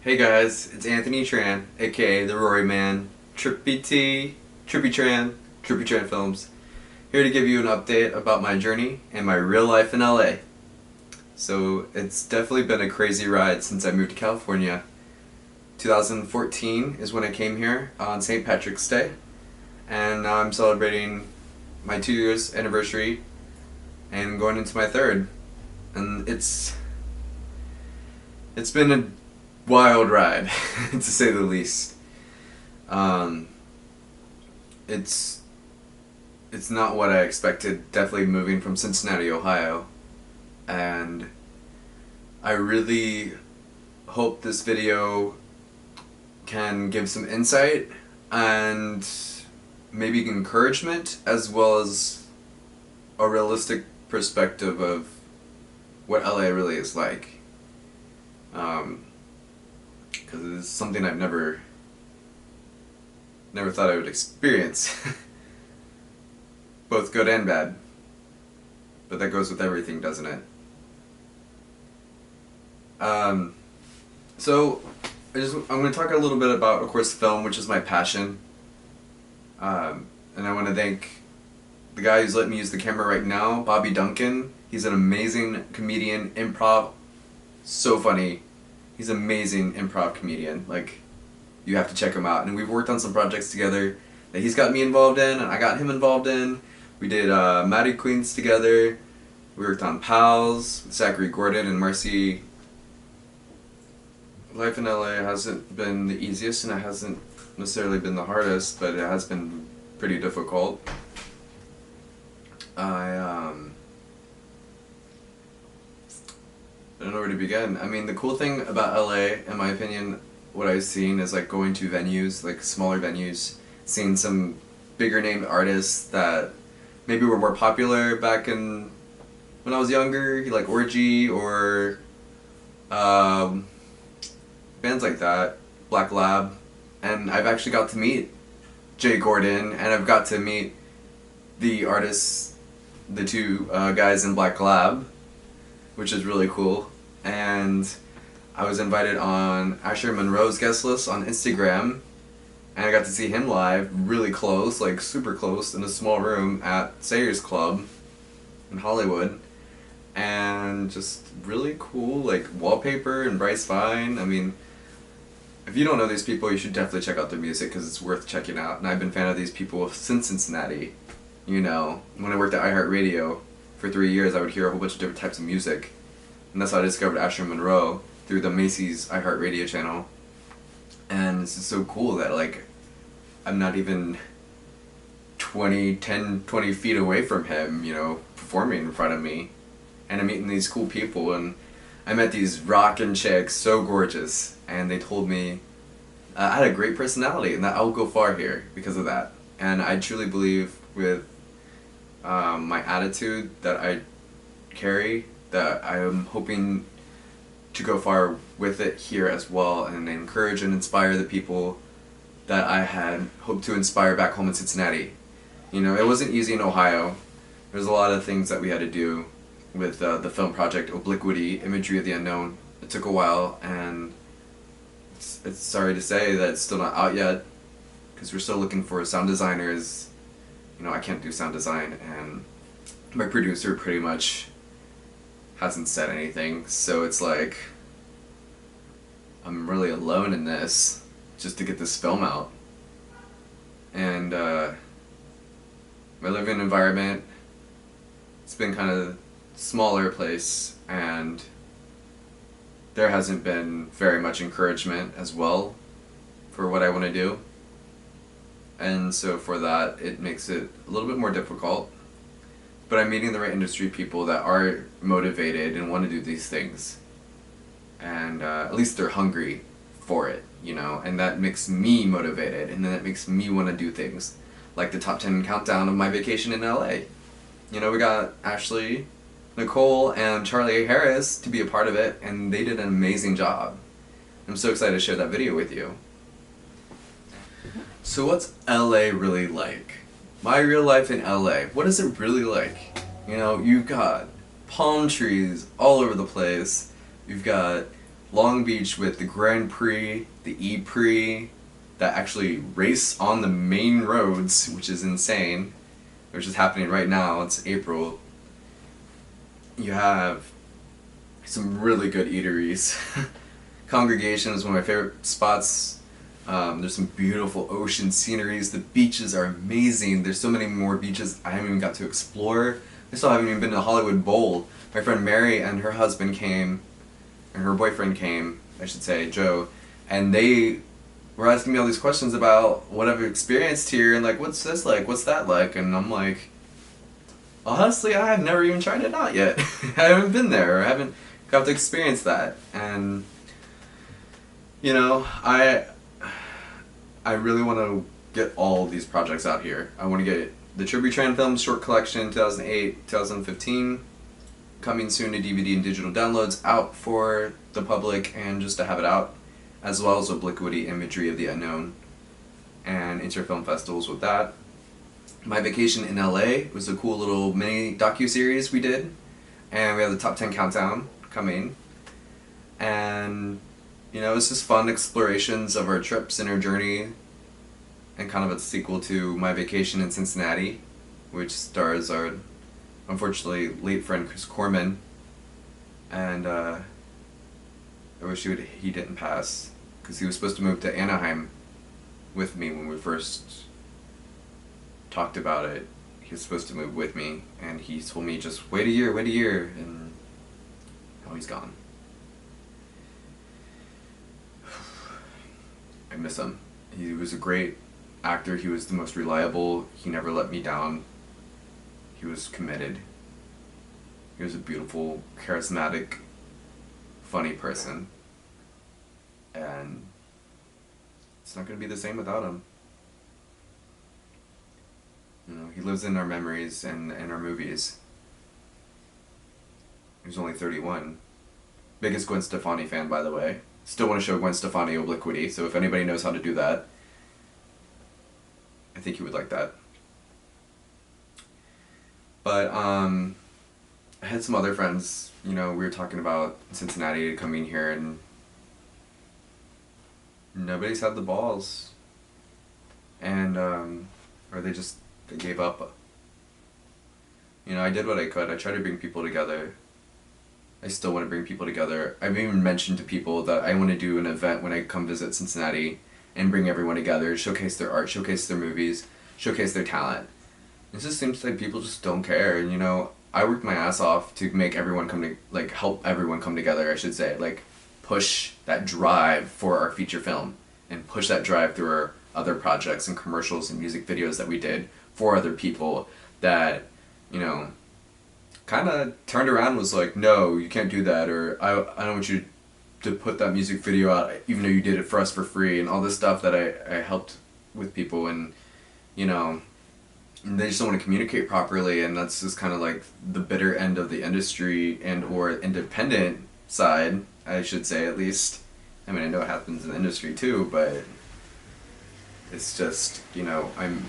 Hey guys, it's Anthony Tran, aka the Rory Man, Trippy T, Trippy Tran Films, here to give you an update about my journey and my real life in LA. So it's definitely been a crazy ride since I moved to California. 2014 is when I came here on St. Patrick's Day, and now I'm celebrating my 2 years anniversary and going into my third. And it's been a wild ride, to say the least. It's not what I expected, definitely moving from Cincinnati, Ohio. And I really hope this video can give some insight and maybe encouragement, as well as a realistic perspective of what LA really is like. Because it's something I've never thought I would experience. Both good and bad. But that goes with everything, doesn't it? So I'm going to talk a little bit about, of course, film, which is my passion. And I want to thank the guy who's letting me use the camera right now, Bobby Duncan. He's an amazing comedian, improv, so funny. He's an amazing improv comedian. Like, you have to check him out. And we've worked on some projects together that he's got me involved in, and I got him involved in. We did Maddie Queens together. We worked on Pals with Zachary Gordon and Marcy. Life in LA hasn't been the easiest, and it hasn't necessarily been the hardest, but it has been pretty difficult. I don't know where to begin. I mean, the cool thing about LA, in my opinion, what I've seen is like going to venues, like smaller venues, seeing some bigger named artists that maybe were more popular back in when I was younger, like Orgy or bands like that, Black Lab, and I've actually got to meet Jay Gordon, and I've got to meet the artists, the two guys in Black Lab, which is really cool. And I was invited on Asher Monroe's guest list on Instagram, and I got to see him live, really close, like super close, in a small room at Sayers Club in Hollywood. And just really cool, like Wallpaper and Bryce Vine. I mean, if you don't know these people, you should definitely check out their music, because it's worth checking out. And I've been a fan of these people since Cincinnati. You know, when I worked at iHeartRadio for 3 years, I would hear a whole bunch of different types of music. And that's how I discovered Asher Monroe, through the Macy's iHeartRadio channel. And it's just so cool that, like, I'm not even 20 feet away from him, you know, performing in front of me. And I'm meeting these cool people, and I met these rockin' chicks, so gorgeous, and they told me I had a great personality and that I'll go far here because of that. And I truly believe with my attitude that I carry, that I am hoping to go far with it here as well, and encourage and inspire the people that I had hoped to inspire back home in Cincinnati. You know, it wasn't easy in Ohio. There's a lot of things that we had to do with the film project Obliquity, Imagery of the Unknown. It took a while, and it's sorry to say that it's still not out yet, because we're still looking for sound designers. You know, I can't do sound design, and my producer pretty much hasn't said anything, so it's like I'm really alone in this, just to get this film out. And my living environment, it's been kind of smaller place, and there hasn't been very much encouragement as well for what I want to do. And so for that, it makes it a little bit more difficult. But I'm meeting the right industry people that are motivated and want to do these things. And at least they're hungry for it, you know, and that makes me motivated, and then it makes me want to do things like the top 10 countdown of My Vacation in LA. You know, we got Ashley, Nicole, and Charlie Harris to be a part of it, and they did an amazing job. I'm so excited to share that video with you. So what's LA really like? My real life in LA, what is it really like? You know, you've got palm trees all over the place. You've got Long Beach with the Grand Prix, the E-Prix, that actually race on the main roads, which is insane, which is happening right now. It's April. You have some really good eateries. Congregation is one of my favorite spots. There's some beautiful ocean sceneries. The beaches are amazing. There's so many more beaches I haven't even got to explore. I still haven't even been to Hollywood Bowl. My friend Mary and her husband came, and her boyfriend came, I should say, Joe, and they were asking me all these questions about what I've experienced here, and like, what's this like, what's that like, and I'm like, honestly, I've never even tried it out yet. I haven't been there, or I haven't got to experience that, and, you know, I really want to get all these projects out here. I want to get the Trippy Tran Films Short Collection 2008-2015, coming soon to DVD and digital downloads, out for the public and just to have it out, as well as Obliquity Imagery of the Unknown, and Interfilm Festivals with that. My Vacation in LA was a cool little mini docu-series we did, and we have the top 10 countdown coming, and you know, it's just fun explorations of our trips and our journey, and kind of a sequel to My Vacation in Cincinnati, which stars our unfortunately late friend Chris Corman, and I wish he didn't pass, because he was supposed to move to Anaheim with me when we first talked about it. He was supposed to move with me, and he told me just wait a year, and now he's gone. I miss him. He was a great actor. He was the most reliable. He never let me down. He was committed. He was a beautiful, charismatic, funny person. And it's not going to be the same without him. You know, he lives in our memories and our movies. He was only 31. Biggest Gwen Stefani fan, by the way. Still want to show Gwen Stefani Obliquity, so if anybody knows how to do that, I think you would like that. But I had some other friends, you know, we were talking about Cincinnati coming here, and nobody's had the balls, and or they gave up. You know, I did what I could. I tried to bring people together. I still want to bring people together. I've even mentioned to people that I want to do an event when I come visit Cincinnati and bring everyone together, showcase their art, showcase their movies, showcase their talent. It just seems like people just don't care, and you know, I worked my ass off to make everyone come to, like, help everyone come together, I should say, like, push that drive for our feature film, and push that drive through our other projects and commercials and music videos that we did for other people that, you know, kind of turned around and was like, no, you can't do that, or I don't want you to put that music video out even though you did it for us for free, and all this stuff that I helped with people, and you know, and they just don't want to communicate properly, and that's just kind of like the bitter end of the industry and or independent side, I should say, at least. I mean, I know it happens in the industry too, but it's just, you know, I'm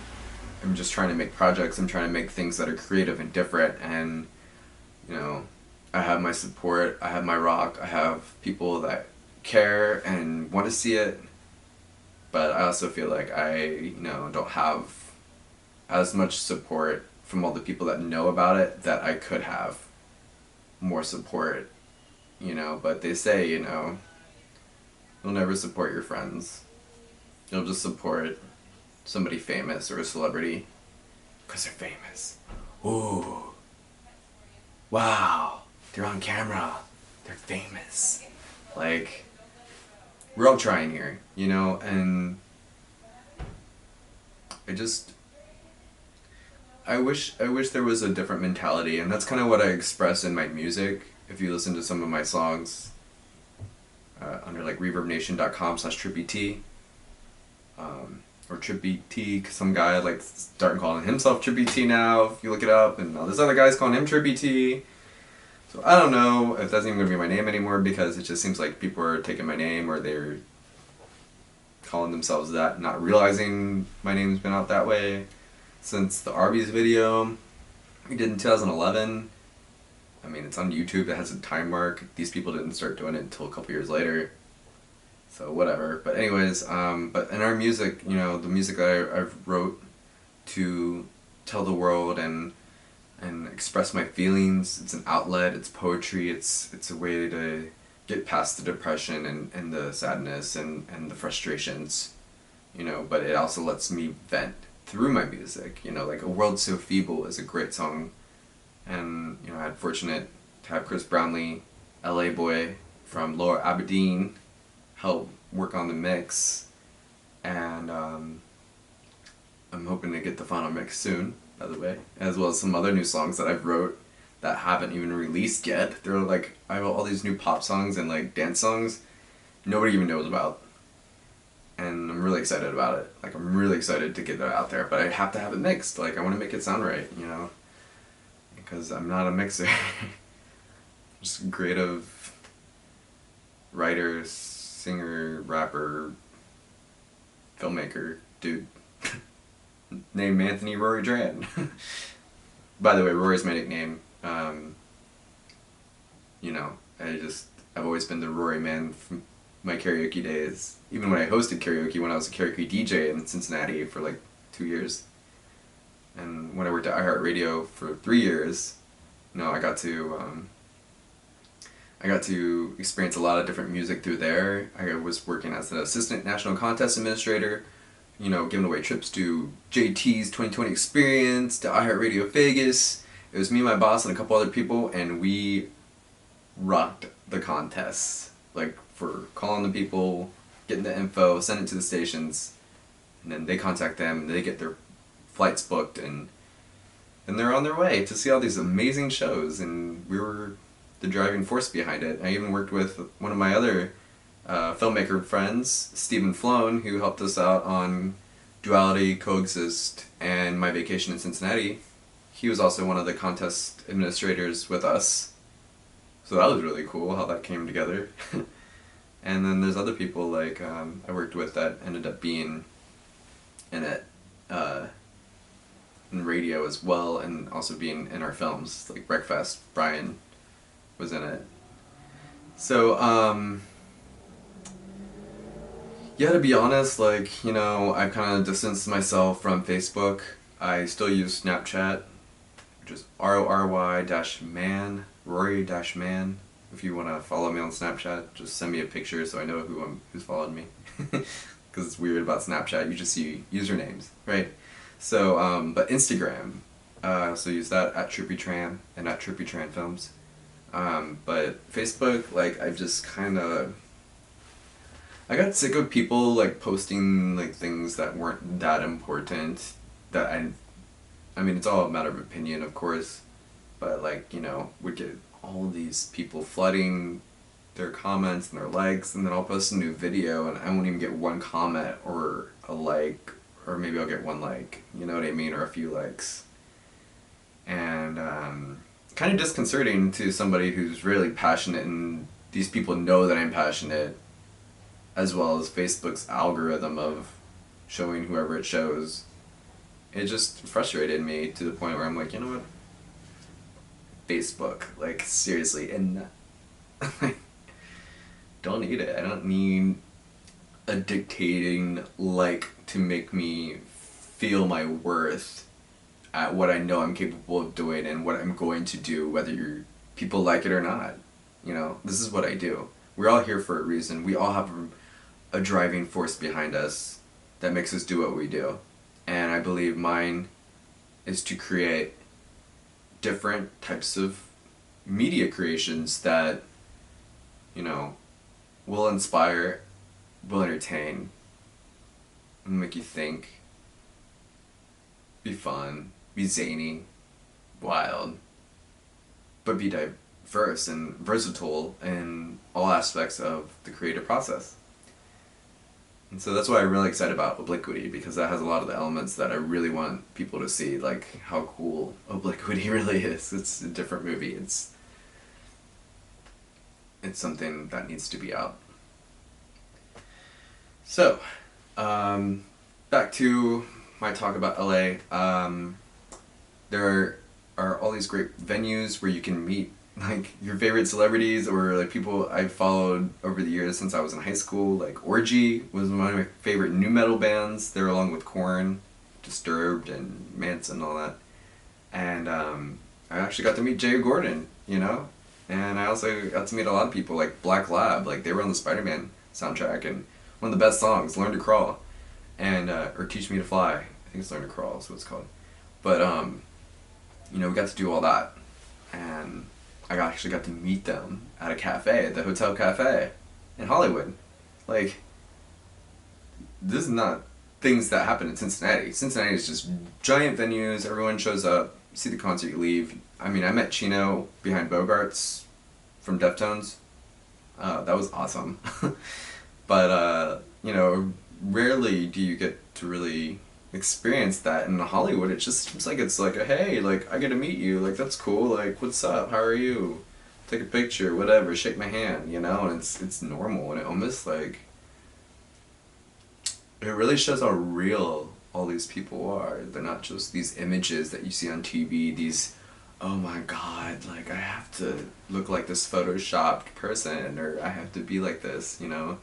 just trying to make projects, I'm trying to make things that are creative and different, and you know, I have my support, I have my rock, I have people that care and want to see it, but I also feel like I, you know, don't have as much support from all the people that know about it that I could have more support, you know, but they say, you know, you'll never support your friends. You'll just support somebody famous or a celebrity because they're famous. Ooh. Wow, they're on camera, they're famous. Like, we're all trying here, you know, and I wish there was a different mentality, and that's kind of what I express in my music. If you listen to some of my songs, under like reverbnation.com/Trippy T, or Trippy T, some guy like starting calling himself Trippy T now, if you look it up, and all this other guy's calling him Trippy T. So I don't know if that's even going to be my name anymore, because it just seems like people are taking my name, or they're calling themselves that, not realizing my name's been out that way since the Arby's video we did in 2011. I mean, it's on YouTube. It has a time mark. These people didn't start doing it until a couple years later. So whatever. But anyways, but in our music, you know, the music that I've wrote to tell the world and express my feelings. It's an outlet. It's poetry. It's a way to get past the depression and the sadness and the frustrations, you know. But it also lets me vent through my music. You know, like A World So Feeble is a great song, and you know, I had fortunate to have Chris Brownlee, LA boy from Lower Aberdeen, help work on the mix, and I'm hoping to get the final mix soon, by the way, as well as some other new songs that I've wrote that haven't even released yet. They're like, I have all these new pop songs and like dance songs nobody even knows about, and I'm really excited about it. Like, I'm really excited to get that out there, but I have to have it mixed. Like, I want to make it sound right, you know, because I'm not a mixer. Just a creative writer, singer, rapper, filmmaker, dude. Named Anthony Rory Tran. By the way, Rory's my nickname. You know, I've always been the Rory man from my karaoke days. Even when I hosted karaoke, when I was a karaoke DJ in Cincinnati for like 2 years. And when I worked at iHeartRadio for 3 years, you know, I got to experience a lot of different music through there. I was working as an assistant national contest administrator, you know, giving away trips to JT's 2020 Experience, to iHeartRadio Vegas. It was me, my boss, and a couple other people, and we rocked the contests. Like, for calling the people, getting the info, sending it to the stations, and then they contact them, and they get their flights booked, and they're on their way to see all these amazing shows, and we were the driving force behind it. I even worked with one of my other filmmaker friends, Stephen Flown, who helped us out on Duality, Coexist, and My Vacation in Cincinnati. He was also one of the contest administrators with us. So that was really cool how that came together. And then there's other people like I worked with that ended up being in it, in radio as well, and also being in our films, like Breakfast. Brian was in it. So, yeah, to be honest, like, you know, I've kind of distanced myself from Facebook. I still use Snapchat, which is RORY-man, Rory-man. If you want to follow me on Snapchat, just send me a picture so I know who's followed me. Because it's weird about Snapchat, you just see usernames, right? So, but Instagram, so use that at Trippy Tran and at Trippy Tran Films. But Facebook, like, I've just kind of, I got sick of people like posting like things that weren't that important. That I mean, it's all a matter of opinion, of course, but like, you know, we get all these people flooding their comments and their likes, and then I'll post a new video and I won't even get one comment or a like, or maybe I'll get one like, you know what I mean, or a few likes. And kind of disconcerting to somebody who's really passionate, and these people know that I'm passionate, as well as Facebook's algorithm of showing whoever it shows. It just frustrated me to the point where I'm like, you know what? Facebook, like, seriously, and don't need it. I don't need a dictating like to make me feel my worth at what I know I'm capable of doing and what I'm going to do, whether people like it or not. You know, this is what I do. We're all here for a reason. We all have a driving force behind us that makes us do what we do. And I believe mine is to create different types of media creations that, you know, will inspire, will entertain, make you think, be fun, be zany, wild, but be diverse and versatile in all aspects of the creative process. And so that's why I'm really excited about Obliquity, because that has a lot of the elements that I really want people to see, like how cool Obliquity really is. It's a different movie. It's something that needs to be out. So, back to my talk about LA. There are all these great venues where you can meet like your favorite celebrities or like people I've followed over the years since I was in high school. Like Orgy was one of my favorite new metal bands. They're along with Korn, Disturbed, and Manson and all that. And I actually got to meet Jay Gordon, you know? And I also got to meet a lot of people like Black Lab, like they were on the Spider-Man soundtrack, and one of the best songs, Learn to Crawl, and or Teach Me to Fly. I think it's Learn to Crawl is what it's called. But you know, we got to do all that, and actually got to meet them at a cafe, at the Hotel Cafe in Hollywood. Like, this is not things that happen in Cincinnati. Cincinnati is just giant venues, everyone shows up, see the concert, you leave. I mean, I met Chino behind Bogarts from Deftones. That was awesome. But, you know, rarely do you get to really experience that in Hollywood. It just seems like it's like a, hey, like, I get to meet you, like, that's cool, like, what's up, how are you? Take a picture, whatever, shake my hand, you know, and it's normal, and it almost, like, it really shows how real all these people are. They're not just these images that you see on TV, these, oh my god, like, I have to look like this photoshopped person, or I have to be like this, you know?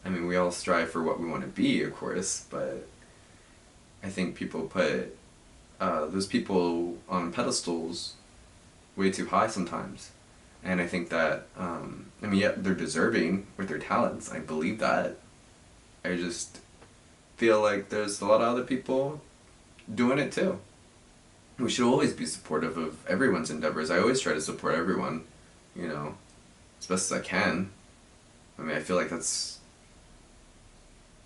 I mean, we all strive for what we want to be, of course, but I think people put those people on pedestals way too high sometimes. And I think that, I mean, yeah, they're deserving with their talents. I believe that. I just feel like there's a lot of other people doing it too. We should always be supportive of everyone's endeavors. I always try to support everyone, you know, as best as I can. I mean, I feel like it's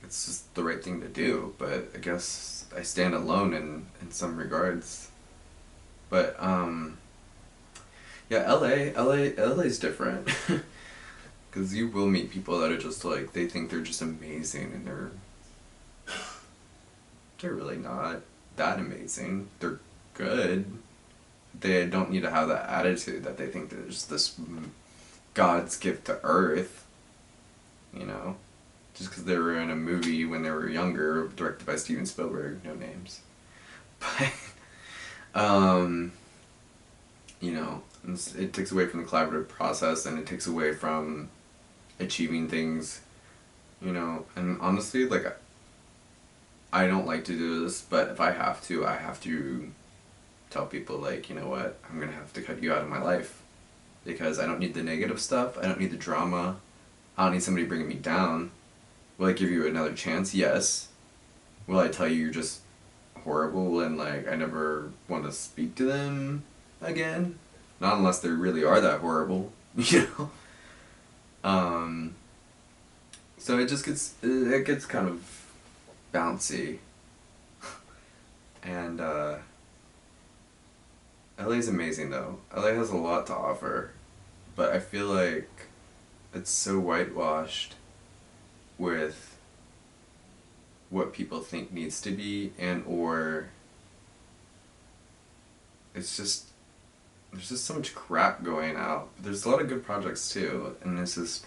just the right thing to do, but I guess I stand alone in some regards. But, yeah, LA's different. Because you will meet people that are just like, they think they're just amazing, and they're really not that amazing. They're good. They don't need to have that attitude that they think there's this God's gift to earth, you know? Just because they were in a movie when they were younger, directed by Steven Spielberg, no names. But, you know, it takes away from the collaborative process, and it takes away from achieving things, you know, and honestly, like, I don't like to do this, but if I have to tell people, like, you know what, I'm gonna have to cut you out of my life, because I don't need the negative stuff, I don't need the drama, I don't need somebody bringing me down. Will I give you another chance? Yes. Will I tell you you're just horrible and, like, I never want to speak to them again? Not unless they really are that horrible, you know? So it just gets kind of bouncy. And, LA's amazing though. LA has a lot to offer, but I feel like it's so whitewashed with what people think needs to be, and or it's just, there's just so much crap going out. There's a lot of good projects too, and it's just,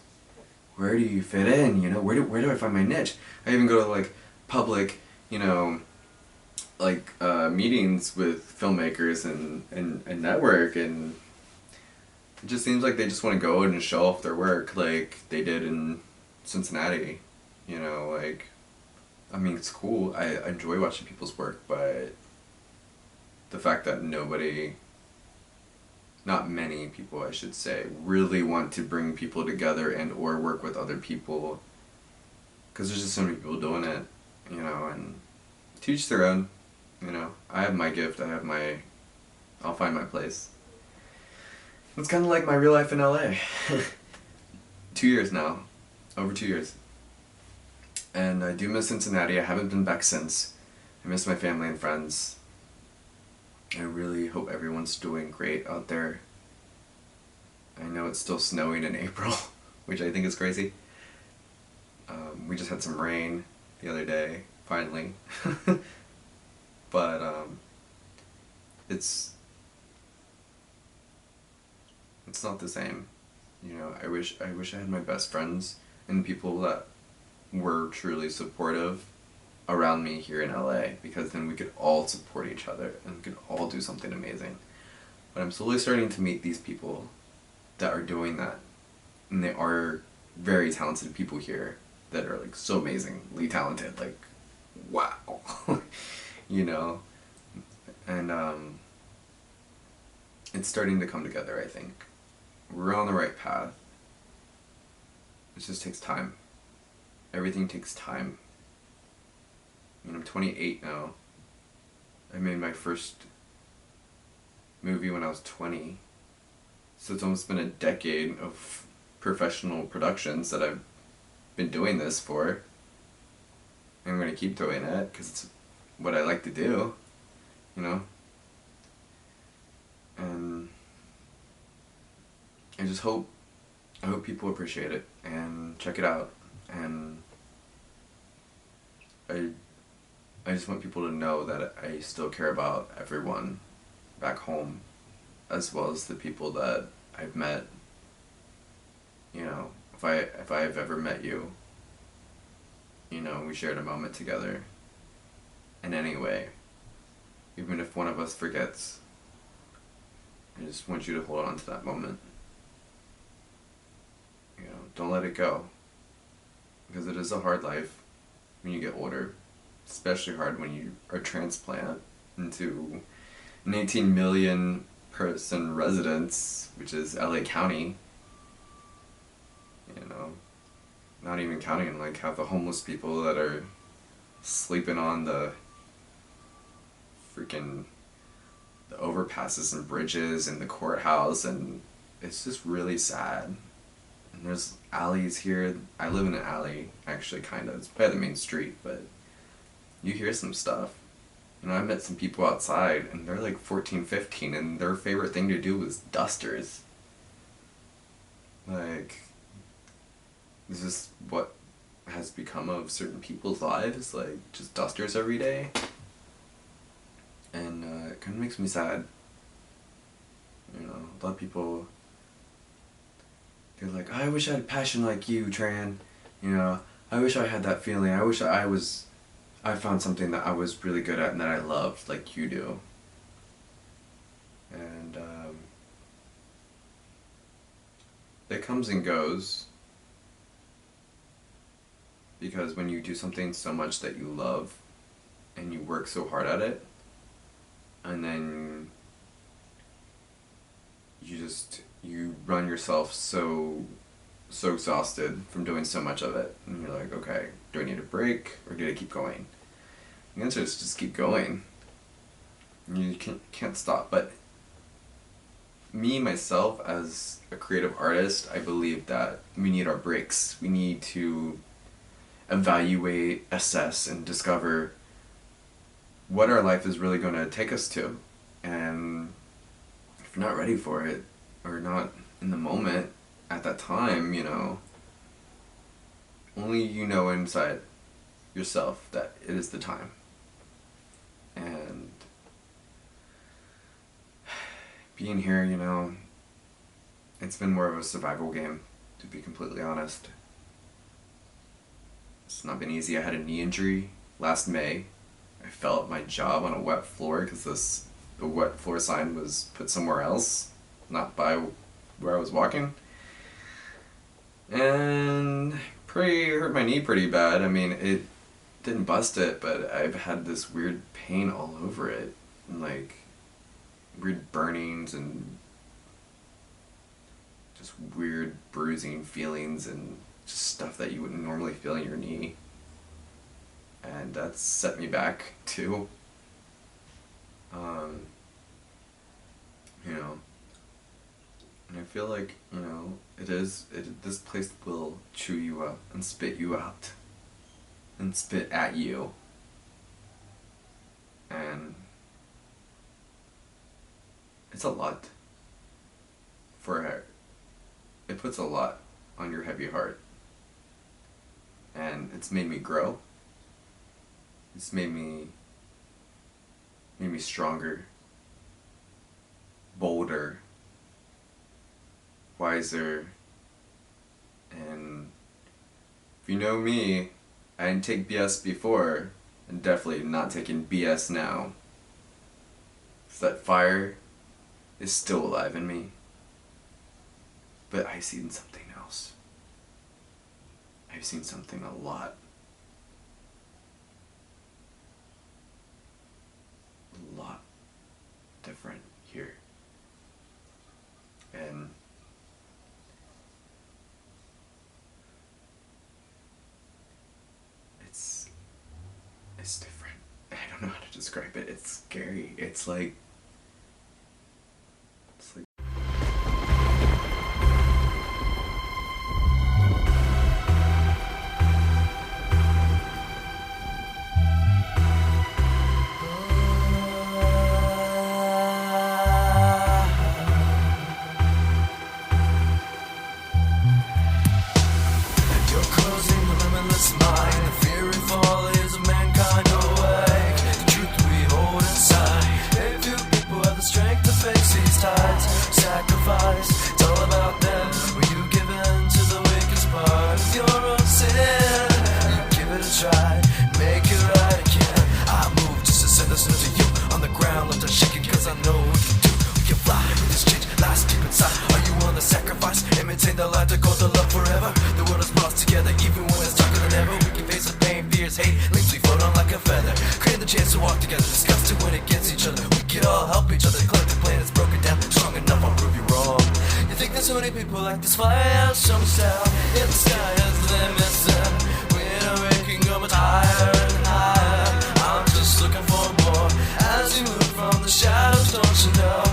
where do you fit in, you know? Where do I find my niche? I even go to, like, public, you know, like, meetings with filmmakers and network, and it just seems like they just want to go and show off their work like they did in Cincinnati, you know, like, I mean, it's cool, I enjoy watching people's work, but the fact that not many people, I should say, really want to bring people together and or work with other people, because there's just so many people doing it, you know, and to each their own, you know. I have my gift, I'll find my place. It's kind of like my real life in LA. 2 years now, over 2 years. And I do miss Cincinnati. I haven't been back since. I miss my family and friends. I really hope everyone's doing great out there. I know it's still snowing in April, which I think is crazy. We just had some rain the other day, finally. But it's not the same. You know, I wish I had my best friends and people that were truly supportive around me here in LA, because then we could all support each other and we could all do something amazing. But I'm slowly starting to meet these people, that are doing that. And they are very talented people here that are like so amazingly talented, like wow. You know? And it's starting to come together, I think. We're on the right path. It just takes time. Everything takes time. I mean, I'm 28 now. I made my first movie when I was 20. So it's almost been a decade of professional productions that I've been doing this for. And I'm going to keep doing it because it's what I like to do, you know? And I just hope people appreciate it and check it out. And I just want people to know that I still care about everyone back home, as well as the people that I've met. You know, if I've ever met you, you know, we shared a moment together in any way, even if one of us forgets, I just want you to hold on to that moment. You know, don't let it go, because it is a hard life when you get older, especially hard when you are transplant into an 18 million person residence, which is LA County. You know, not even counting like half the homeless people that are sleeping on the freaking the overpasses and bridges and the courthouse, and it's just really sad. And there's alleys here. I live in an alley, actually, kind of. It's by the main street, but you hear some stuff. You know, I met some people outside, and they're like 14, 15, and their favorite thing to do was dusters. Like, this is what has become of certain people's lives, like, just dusters every day. And it kind of makes me sad. You know, a lot of people, they're like, I wish I had a passion like you, Tran. You know, I wish I had that feeling. I wish I found something that I was really good at and that I loved like you do. And it comes and goes, because when you do something so much that you love and you work so hard at it, and then you run yourself so exhausted from doing so much of it, and you're like, okay, do I need a break or do I keep going? The answer is just keep going. You can't stop. But me, myself, as a creative artist, I believe that we need our breaks. We need to evaluate, assess, and discover what our life is really going to take us to. And if you're not ready for it, or not in the moment at that time, you know, only you know inside yourself that it is the time. And being here, you know, it's been more of a survival game, to be completely honest. It's not been easy. I had a knee injury last May. I fell at my job on a wet floor because the wet floor sign was put somewhere else, not by where I was walking. And hurt my knee pretty bad. I mean, it didn't bust it, but I've had this weird pain all over it, and like weird burnings and just weird bruising feelings and just stuff that you wouldn't normally feel in your knee. And that's set me back too. You know, and I feel like, you know, this place will chew you up and spit you out and spit at you. And it's a lot it puts a lot on your heavy heart. And it's made me grow. It's made me stronger, bolder, wiser. And if you know me, I didn't take BS before, and definitely not taking BS now. So that fire is still alive in me. But I've seen something else. I've seen something a lot different here. And it's different. I don't know how to describe it. It's scary. It's like the light to go to love forever. The world is brought together even when it's darker than ever. We can face the pain, fears, hate, leaves we float on like a feather. Create the chance to walk together, discuss to win against each other. We can all help each other. Collective plan is broken down, strong enough, I'll prove you wrong. You think there's so many people like this firehouse from sound. If the sky has limits, then we're waking up higher and higher. I'm just looking for more as you move from the shadows, don't you know?